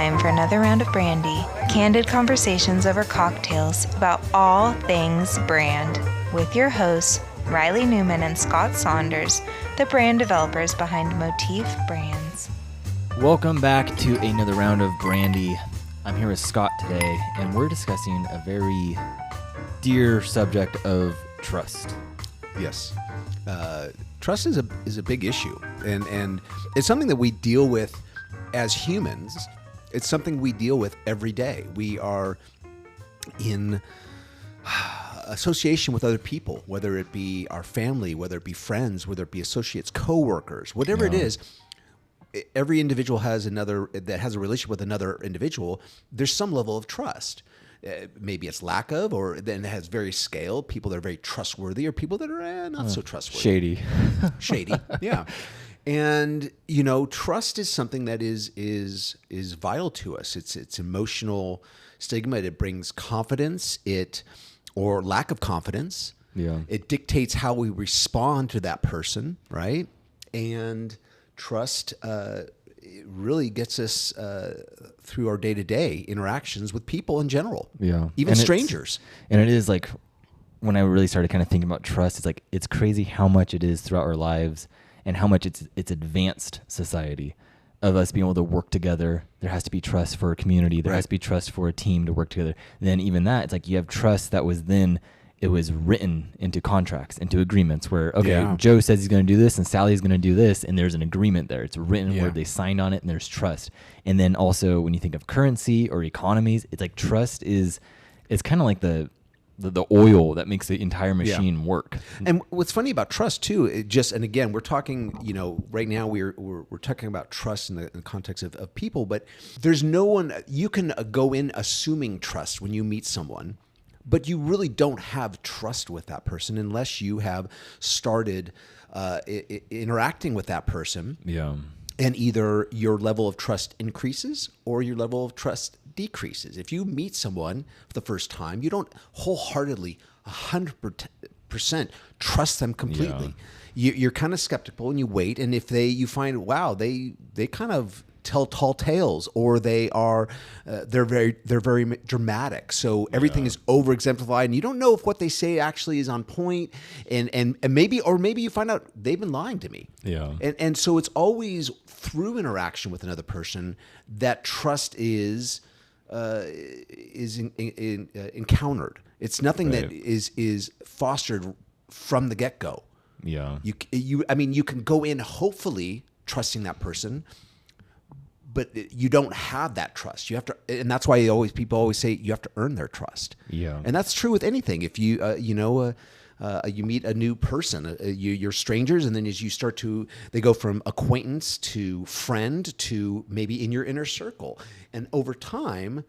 time for another round of Brandy. Candid conversations over cocktails about all things brand. With your hosts, Reilly Newman and Scott Saunders, the brand developers behind Motif Brands. Welcome back to another round of Brandy. I'm here with Scott today, and we're discussing a very dear subject of trust. Yes. Trust is a big issue, and it's something that we deal with as humans. It's something we deal with every day. We are in association with other people, whether it be our family, whether it be friends, whether it be associates, coworkers, whatever it is. Every individual has a relationship with another individual. There's some level of trust. Maybe it's lack of, or then it has very scale. People that are very trustworthy, or people that are not so trustworthy. Shady, yeah. And trust is something that is vital to us. It's emotional stigma. It brings confidence. Or lack of confidence. Yeah. It dictates how we respond to that person, right? And trust really gets us through our day-to-day interactions with people in general. Yeah. Even strangers. And it is like, when I really started kind of thinking about trust, it's like, it's crazy how much it is throughout our lives and how much it's advanced society of us being able to work together. There has to be trust for a community. There has to be trust for a team to work together. And then even that, it's like you have trust that was then, it was written into contracts, into agreements where, Joe says he's going to do this and Sally's going to do this, and there's an agreement there. It's written where they signed on it, and there's trust. And then also when you think of currency or economies, it's like trust it's kind of like the oil that makes the entire machine work. And what's funny about trust too, and again, we're talking, right now we're talking about trust in the context of people, but there's no one, you can go in assuming trust when you meet someone, but you really don't have trust with that person unless you have started interacting with that person. Yeah. And either your level of trust increases or your level of trust decreases. If you meet someone for the first time, you don't wholeheartedly 100% trust them completely. Yeah. You're kind of skeptical and you wait. And if you find, wow, they kind of tell tall tales, or they are they're very dramatic. So everything is over exemplified, and you don't know if what they say actually is on point. And maybe you find out they've been lying to me. Yeah. And so it's always through interaction with another person that trust is encountered. It's nothing that is fostered from the get-go. Yeah. You can go in hopefully trusting that person, but you don't have that trust. You have to, and that's why people always say you have to earn their trust. Yeah. And that's true with anything. If you you meet a new person, you're strangers, and then as you start they go from acquaintance to friend to maybe in your inner circle. And over time,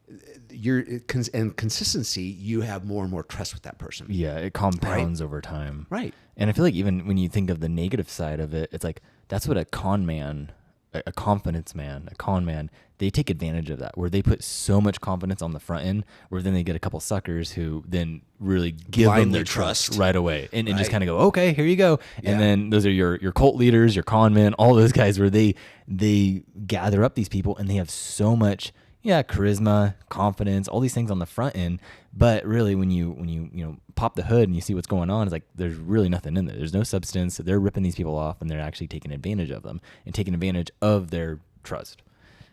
and consistency, you have more and more trust with that person. Yeah, it compounds over time. Right. And I feel like even when you think of the negative side of it, it's like, that's what a con man, a confidence man, a con man, they take advantage of that, where they put so much confidence on the front end, where then they get a couple suckers who then really give them their trust right away and just kind of go, okay, here you go. Yeah. And then those are your cult leaders, your con men, all those guys where they gather up these people and they have so much charisma, confidence, all these things on the front end. But really when you pop the hood and you see what's going on, it's like there's really nothing in there. There's no substance. They're ripping these people off, and they're actually taking advantage of them and taking advantage of their trust.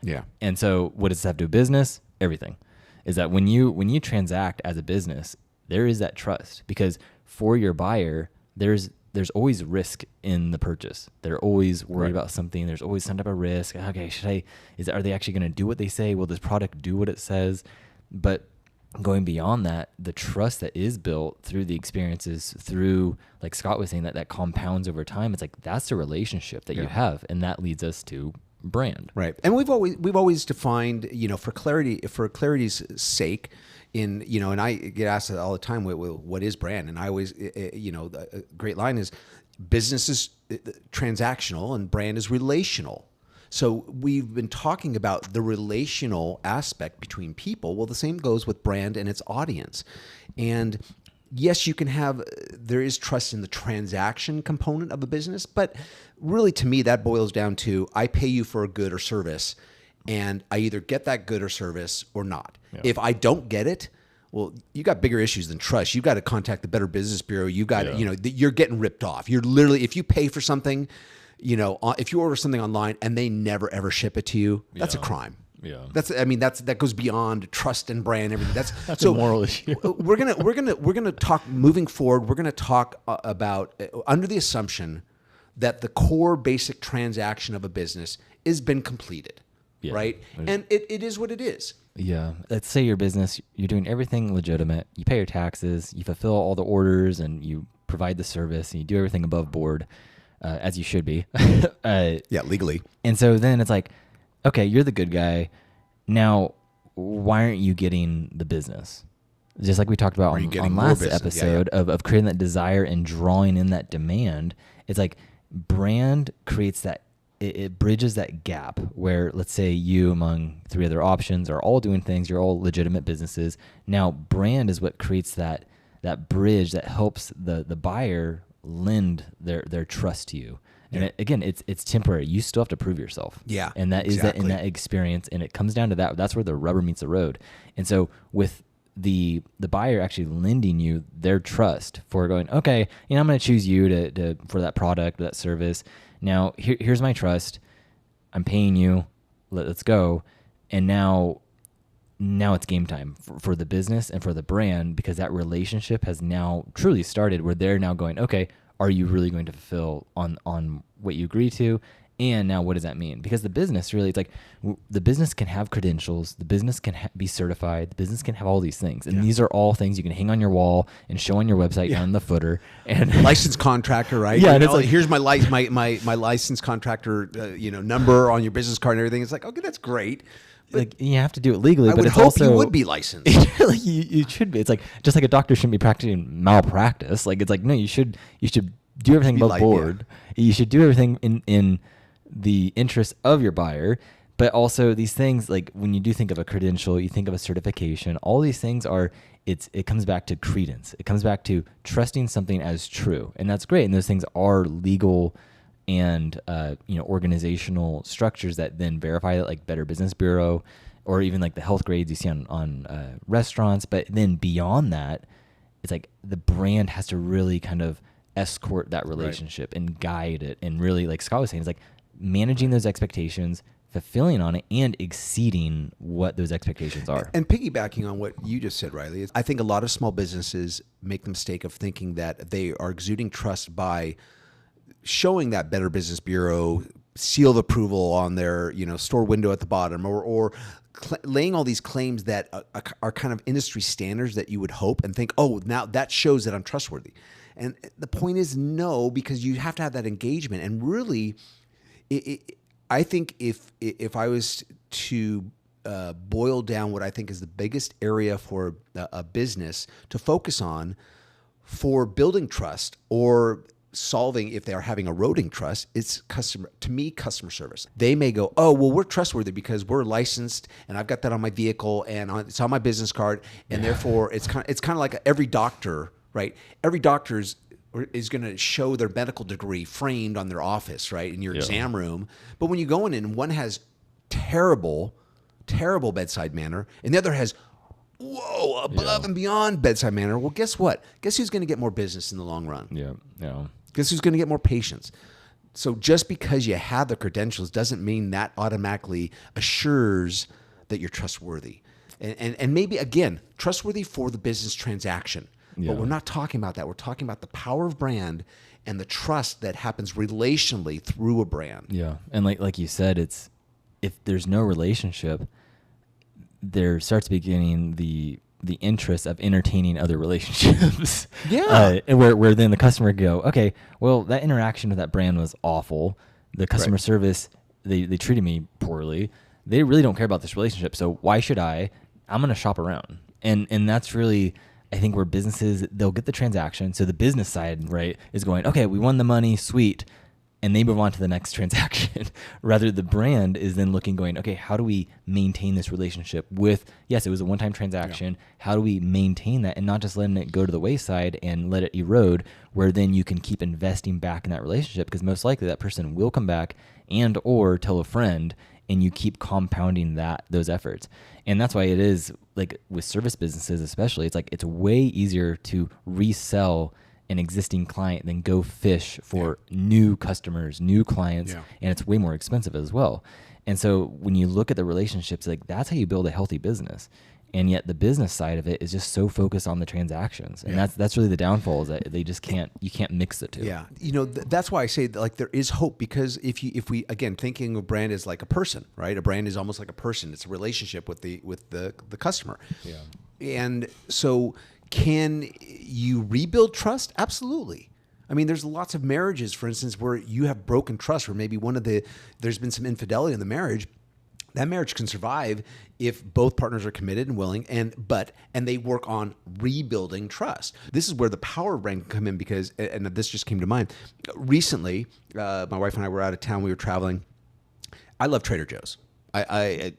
Yeah. And so what does this have to do with business? Everything. Is that when you transact as a business, there is that trust, because for your buyer, there's always risk in the purchase. They're always worried about something. There's always some type of risk. Okay, are they actually going to do what they say? Will this product do what it says? But going beyond that, the trust that is built through the experiences, through, like Scott was saying, that compounds over time. It's like, that's the relationship that you have, and that leads us to brand. Right. And we've always defined, for clarity's sake, and I get asked all the time, what is brand? And I always, a great line is, business is transactional and brand is relational. So we've been talking about the relational aspect between people. Well, the same goes with brand and its audience. And yes, there is trust in the transaction component of a business, but really to me, that boils down to, I pay you for a good or service, and I either get that good or service or not. Yeah. If I don't get it, well, you got bigger issues than trust. You've got to contact the Better Business Bureau. You got, you're getting ripped off. You're literally, if you pay for something, if you order something online and they never ever ship it to you, that's a crime. Yeah, that goes beyond trust and brand. Everything. That's so, a moral issue. we're gonna talk moving forward. We're gonna talk about under the assumption that the core basic transaction of a business has been completed, right? And it is what it is. Yeah. Let's say your business, you're doing everything legitimate. You pay your taxes, you fulfill all the orders, and you provide the service, and you do everything above board, as you should be. Legally. And so then it's like, okay, you're the good guy. Now, why aren't you getting the business? Just like we talked about on last episode of creating that desire and drawing in that demand. It's like brand creates that, it bridges that gap where, let's say you among 3 other options are all doing things, you're all legitimate businesses. Now, brand is what creates that bridge that helps the buyer lend their trust to you. And again, it's temporary. You still have to prove yourself. Yeah, and that is that in that experience, and it comes down to that. That's where the rubber meets the road. And so with the buyer actually lending you their trust for going, okay, I'm going to choose you to for that product or that service. Now here's my trust. I'm paying you. Let's go. And now it's game time for the business and for the brand, because that relationship has now truly started where they're now going, okay, are you really going to fulfill on what you agree to? And now what does that mean? Because the business really, it's like the business can have credentials, the business can be certified, the business can have all these things. And these are all things you can hang on your wall and show on your website down in the footer. And licensed contractor, right? Yeah. And it's like, here's my licensed contractor, number on your business card and everything. It's like, okay, that's great. But like, you have to do it legally, but it's hope also you would be licensed. Like you should be. It's like just like a doctor shouldn't be practicing malpractice. Like it's like no, you should do everything above board. Yeah. You should do everything in the interest of your buyer, but also these things, like when you do think of a credential, you think of a certification. All these things it comes back to credence. It comes back to trusting something as true, and that's great. And those things are legal and organizational structures that then verify it, like Better Business Bureau, or even like the health grades you see on restaurants. But then beyond that, it's like the brand has to really kind of escort that relationship and guide it, and really, like Scott was saying, it's like managing those expectations, fulfilling on it, and exceeding what those expectations are. And piggybacking on what you just said, Reilly, I think a lot of small businesses make the mistake of thinking that they are exuding trust by showing that Better Business Bureau seal of approval on their store window at the bottom, or laying all these claims that are kind of industry standards that you would hope and think, oh, now that shows that I'm trustworthy. And the point is no, because you have to have that engagement. And really, I think if I was to boil down what I think is the biggest area for a business to focus on for building trust or solving if they are having eroding trust, it's customer service. They may go, oh, well, we're trustworthy because we're licensed and I've got that on my vehicle and it's on my business card, and therefore it's kind of like every doctor, right? Every doctor is going to show their medical degree framed on their office, right, in your exam room. But when you go in and one has terrible bedside manner and the other has above and beyond bedside manner, well, guess what? Guess who's going to get more business in the long run? Yeah. Guess who's going to get more patients? So just because you have the credentials doesn't mean that automatically assures that you're trustworthy. And maybe, again, trustworthy for the business transaction. Yeah. But we're not talking about that. We're talking about the power of brand and the trust that happens relationally through a brand. Yeah. And like you said, it's if there's no relationship, there starts beginning the interest of entertaining other relationships. Yeah. Where then the customer go, okay, well, that interaction with that brand was awful. The customer service, they treated me poorly. They really don't care about this relationship. So why should I'm going to shop around. And that's really, I think, where businesses, they'll get the transaction. So the business side, right, is going, okay, we won the money, sweet. And they move on to the next transaction. Rather, the brand is then looking, going, okay, how do we maintain this relationship with, yes, it was a one-time transaction. Yeah. How do we maintain that and not just letting it go to the wayside and let it erode, where then you can keep investing back in that relationship, because most likely that person will come back and or tell a friend, and you keep compounding those efforts. And that's why it is like with service businesses, especially, it's like, it's way easier to resell an existing client than go fish for new customers, new clients. And it's way more expensive as well. And so when you look at the relationships, like that's how you build a healthy business. And yet the business side of it is just so focused on the transactions. And that's really the downfall, is that they just you can't mix the two. Yeah. That's why I say that, like, there is hope, because if we, again, thinking of brand as like a person, right? A brand is almost like a person. It's a relationship with the customer. Yeah. And so can you rebuild trust? Absolutely. I mean, there's lots of marriages, for instance, where you have broken trust, or maybe there's been some infidelity in the marriage. That marriage can survive if both partners are committed and willing, and they work on rebuilding trust. This is where the power of brand can come in, because, and this just came to mind recently. My wife and I were out of town. We were traveling. I love Trader Joe's. I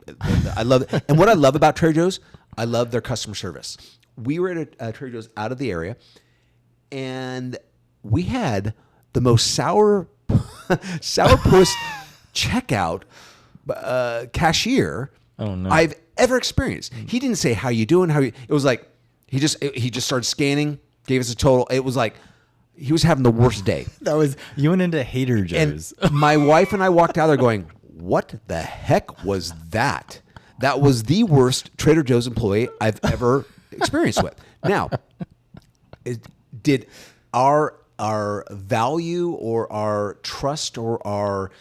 love it. And what I love about Trader Joe's, I love their customer service. We were at a Trader Joe's out of the area, and we had the most sourpuss checkout cashier I've ever experienced. He didn't say, "How you doing?" It was like he just started scanning, gave us a total. It was like he was having the worst day. You went into Hater Joe's. And my wife and I walked out there going, "What the heck was that?" That was the worst Trader Joe's employee I've ever experienced with. Now, did our value or our trust or our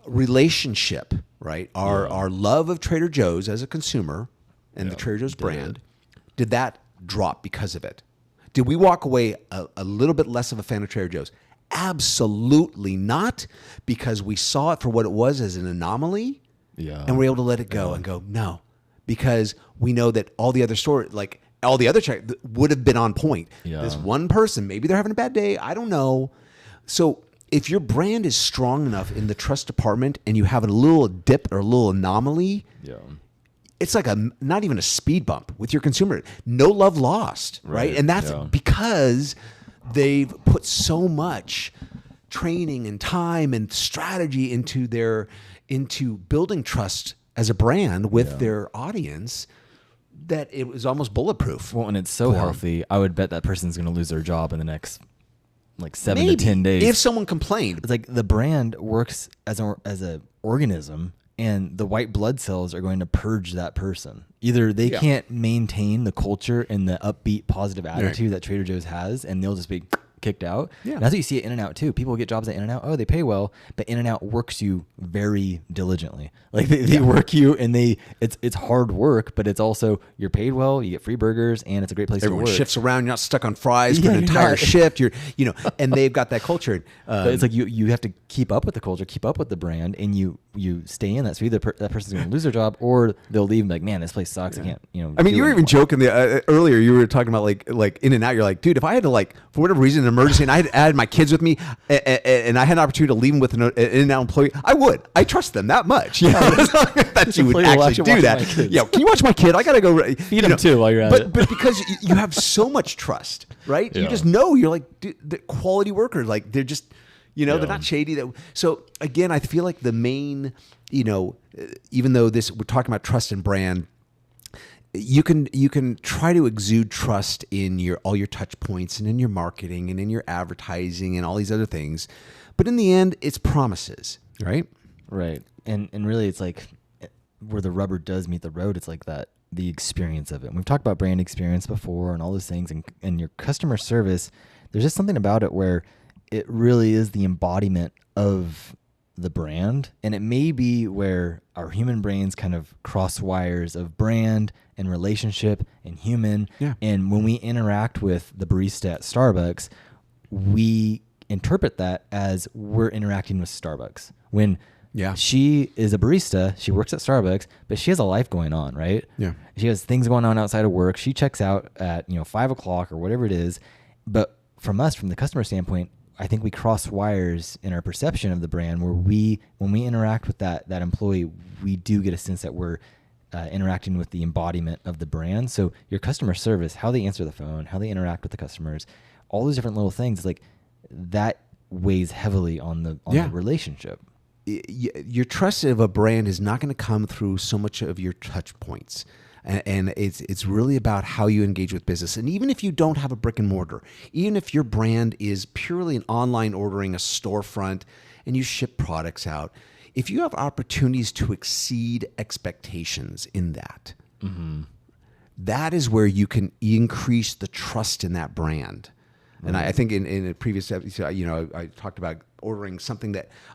relationship, right? Our love of Trader Joe's as a consumer and the Trader Joe's brand, did that drop because of it? Did we walk away a little bit less of a fan of Trader Joe's? Absolutely not, because we saw it for what it was, as an anomaly, and we're able to let it go and go, no, because we know that all the other stores, like all the other check, would have been on point. This one person, maybe they're having a bad day, I don't know. So if your brand is strong enough in the trust department and you have a little dip or a little anomaly, it's like not even a speed bump with your consumer. No love lost, right? And that's because they've put so much training and time and strategy into building trust as a brand with their audience, that it was almost bulletproof. Well, and it's so healthy. I would bet that person's going to lose their job in the next 7 to 10 days. If someone complained. It's like the brand works as a organism, and the white blood cells are going to purge that person. Either they can't maintain the culture and the upbeat, positive attitude that Trader Joe's has, and they'll just be kicked out. And that's what you see at In-N-Out too. People get jobs at In-N-Out. Oh, they pay well, but In-N-Out works you very diligently. Like they work you, and it's hard work, but it's also, you're paid well, you get free burgers, and it's a great place Everyone to work. shifts around. You're not stuck on fries for an entire shift. And they've got that culture. But it's like you have to keep up with the culture, keep up with the brand, and you stay in that. So either that person's going to lose their job, or they'll leave and be like, man, this place sucks. I can't, I mean, you were even joking earlier. You were talking about like In-N-Out. You're like, dude, if I had to, like, for whatever reason, an emergency, and I had my kids with me, and I had an opportunity to leave them with an In-N-Out employee, I would. I trust them that much. That you would actually do that. Can you watch my kid? I gotta go feed them too while you're at it. But because you have so much trust, right? You just know, you're like, dude, the quality worker. Like, they're just, they're not shady. So again, I feel like the main, even though we're talking about trust and brand, you can try to exude trust in all your touch points and in your marketing and in your advertising and all these other things, but in the end, it's promises, right? Right. And really, it's like where the rubber does meet the road. It's like the experience of it. And we've talked about brand experience before and all those things, and your customer service. There's just something about it where it really is the embodiment of the brand. And it may be where our human brains kind of cross wires of brand and relationship and human. And when we interact with the barista at Starbucks, we interpret that as we're interacting with Starbucks. When she is a barista, she works at Starbucks, but she has a life going on, right? She has things going on outside of work. She checks out at 5 o'clock or whatever it is. But from the customer standpoint, I think we cross wires in our perception of the brand, where when we interact with that employee, we do get a sense that we're interacting with the embodiment of the brand. So your customer service, how they answer the phone, how they interact with the customers, all those different little things, like that weighs heavily on the relationship. your trust of a brand is not going to come through so much of your touch points. And it's really about how you engage with business. And even if you don't have a brick and mortar, even if your brand is purely an online ordering, a storefront, and you ship products out, if you have opportunities to exceed expectations in that, that is where you can increase the trust in that brand. And I think in a previous episode, I talked about ordering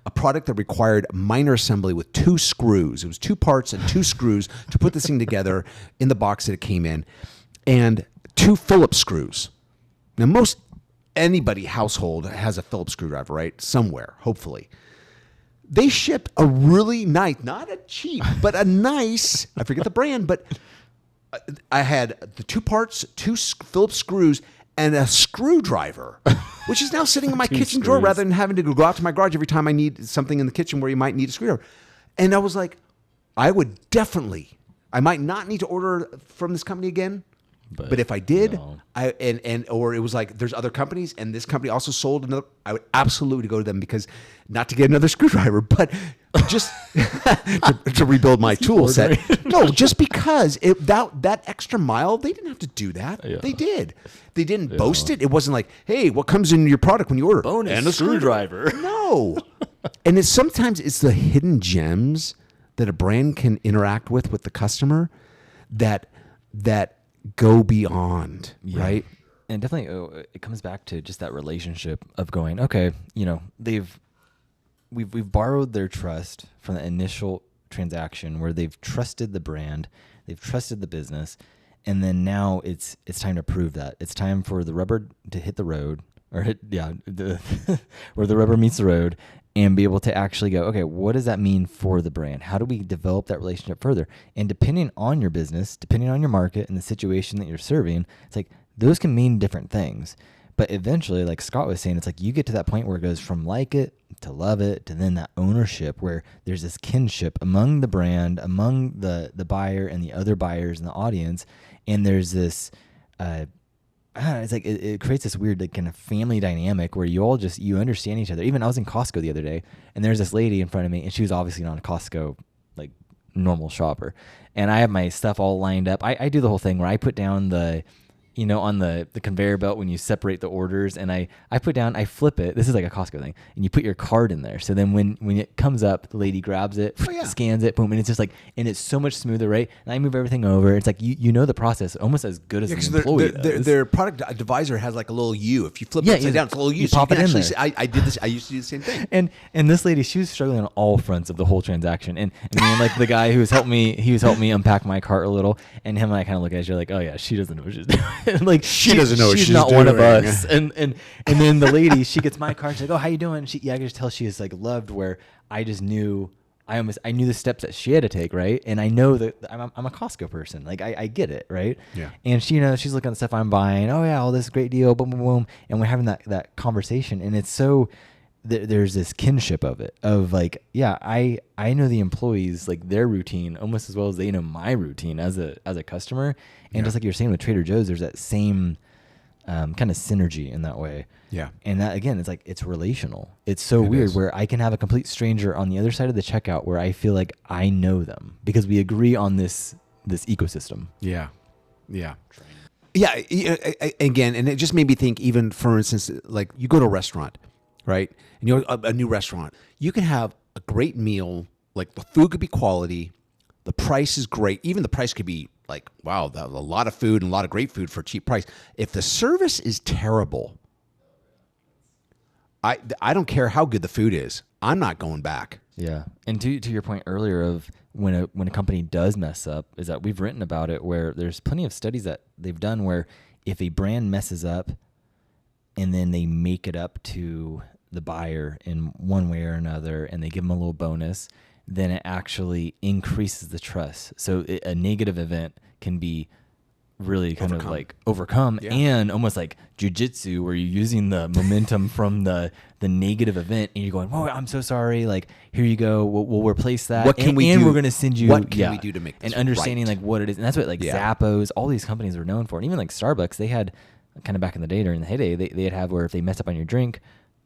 a product that required minor assembly with 2 screws. It was 2 parts and 2 screws to put this thing together in the box that it came in, and 2 Phillips screws. Now, anybody household has a Phillips screwdriver, right? Somewhere, hopefully. They shipped a really nice, not a cheap, but a nice, I forget the brand, but I had the 2 parts, 2 Phillips screws, and a screwdriver, which is now sitting in my kitchen drawer rather than having to go out to my garage every time I need something in the kitchen where you might need a screwdriver. And I was like, I might not need to order from this company again, but if I did, no. or it was like there's other companies and this company also sold another, I would absolutely go to them, because not to get another screwdriver, but just to rebuild my tool set. No, just because that extra mile, they didn't have to do that. Yeah. They did. They didn't boast it. It wasn't like, hey, what comes in your product when you order? Bonus and a screwdriver. No. And sometimes it's the hidden gems that a brand can interact with the customer that go beyond, right? And definitely it comes back to just that relationship of going, okay, we've borrowed their trust from the initial transaction where they've trusted the brand, they've trusted the business, and then now it's time to prove that. It's time for the rubber to hit the road, where the rubber meets the road, and be able to actually go, okay, what does that mean for the brand? How do we develop that relationship further? And depending on your business, depending on your market and the situation that you're serving, it's like those can mean different things. But eventually, like Scott was saying, it's like you get to that point where it goes from like it to love it to then that ownership where there's this kinship among the brand, among the buyer and the other buyers in the audience. And there's this, it's like it creates this weird like kind of family dynamic where you understand each other. Even I was in Costco the other day, and there's this lady in front of me, and she was obviously not a Costco like normal shopper. And I have my stuff all lined up. I do the whole thing where I put down on the conveyor belt when you separate the orders, and I flip it. This is like a Costco thing, and you put your card in there. So then when it comes up, the lady grabs it, scans it, boom, and it's just like, and it's so much smoother, right? And I move everything over. It's like you know the process almost as good as an employee does. Their product divisor has like a little U. If you flip it upside down, it's a little U. You pop it in there. I did this. I used to do the same thing. And this lady, she was struggling on all fronts of the whole transaction. And like the guy who was helping me unpack my cart a little, and him and I kind of look at each other like, oh yeah, she doesn't know what she's doing. Like she doesn't know what she's not doing. One of us. And then the lady, she gets my card. She's like, oh, how you doing? I can just tell she is like loved, where I just knew, I knew the steps that she had to take, right? And I know that I'm a Costco person. Like I get it, right? Yeah. And she, she's looking at the stuff I'm buying. Oh yeah, all this great deal, boom, boom, boom. And we're having that conversation, and it's so there's this kinship of it, of like, yeah, I know the employees, like their routine almost as well as they know my routine as a customer. And just like you're saying with Trader Joe's, there's that same kind of synergy in that way. Yeah. And that, again, it's like, it's relational. It's so weird where I can have a complete stranger on the other side of the checkout where I feel like I know them because we agree on this ecosystem. Yeah. Yeah. Yeah. Again, and it just made me think, even for instance, like you go to a restaurant, right? And you know, a new restaurant, you can have a great meal, like the food could be quality, the price is great. Even the price could be like, wow, a lot of food and a lot of great food for a cheap price. If the service is terrible, I don't care how good the food is, I'm not going back. Yeah. And to your point earlier of when a company does mess up, is that we've written about it where there's plenty of studies that they've done where if a brand messes up and then they make it up to the buyer in one way or another and they give them a little bonus, then it actually increases the trust. So a negative event can be really kind of like overcome and almost like jujitsu, where you're using the momentum from the negative event and you're going, "Whoa, I'm so sorry. Like, here you go. We'll replace that. What can we do? And we're going to send you. What can we do to make this and understanding right? like what it is, and that's what like Zappos, all these companies were known for, and even like Starbucks, they had kind of back in the day during the heyday, they'd have where if they messed up on your drink,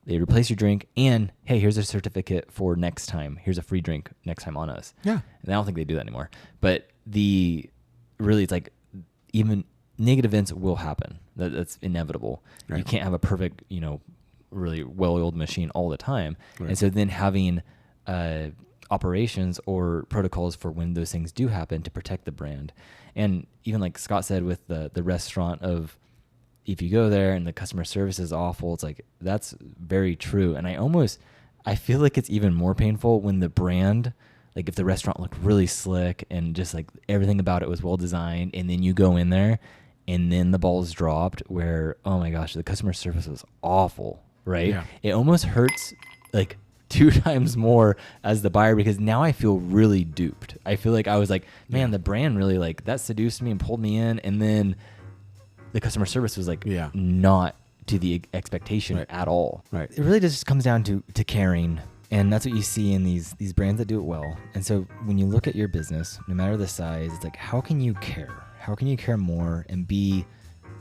They replace your drink, and hey, here's a certificate for next time. Here's a free drink next time on us. Yeah. And I don't think they do that anymore. But it's like even negative events will happen. That's inevitable. Right. You can't have a perfect, really well-oiled machine all the time. Right. And so then having operations or protocols for when those things do happen to protect the brand. And even like Scott said with the restaurant of, if you go there and the customer service is awful, it's like, that's very true. And I feel like it's even more painful when the brand, like if the restaurant looked really slick and just like everything about it was well designed, and then you go in there and then the ball's dropped where, oh my gosh, the customer service was awful, right? Yeah. It almost hurts like 2 times more as the buyer, because now I feel really duped. I feel like I was like, man, the brand really like that seduced me and pulled me in, and then the customer service was like not to the expectation at all. Right. It really just comes down to caring. And that's what you see in these brands that do it well. And so when you look at your business, no matter the size, it's like, how can you care? How can you care more and be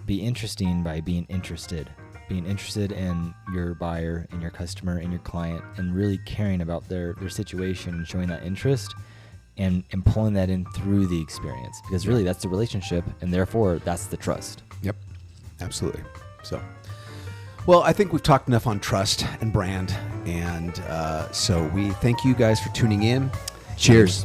interesting by being interested in your buyer and your customer and your client, and really caring about their situation and showing that interest and pulling that in through the experience, because really that's the relationship, and therefore that's the trust. Yep, absolutely. So, well, I think we've talked enough on trust and brand, and so we thank you guys for tuning in. Cheers.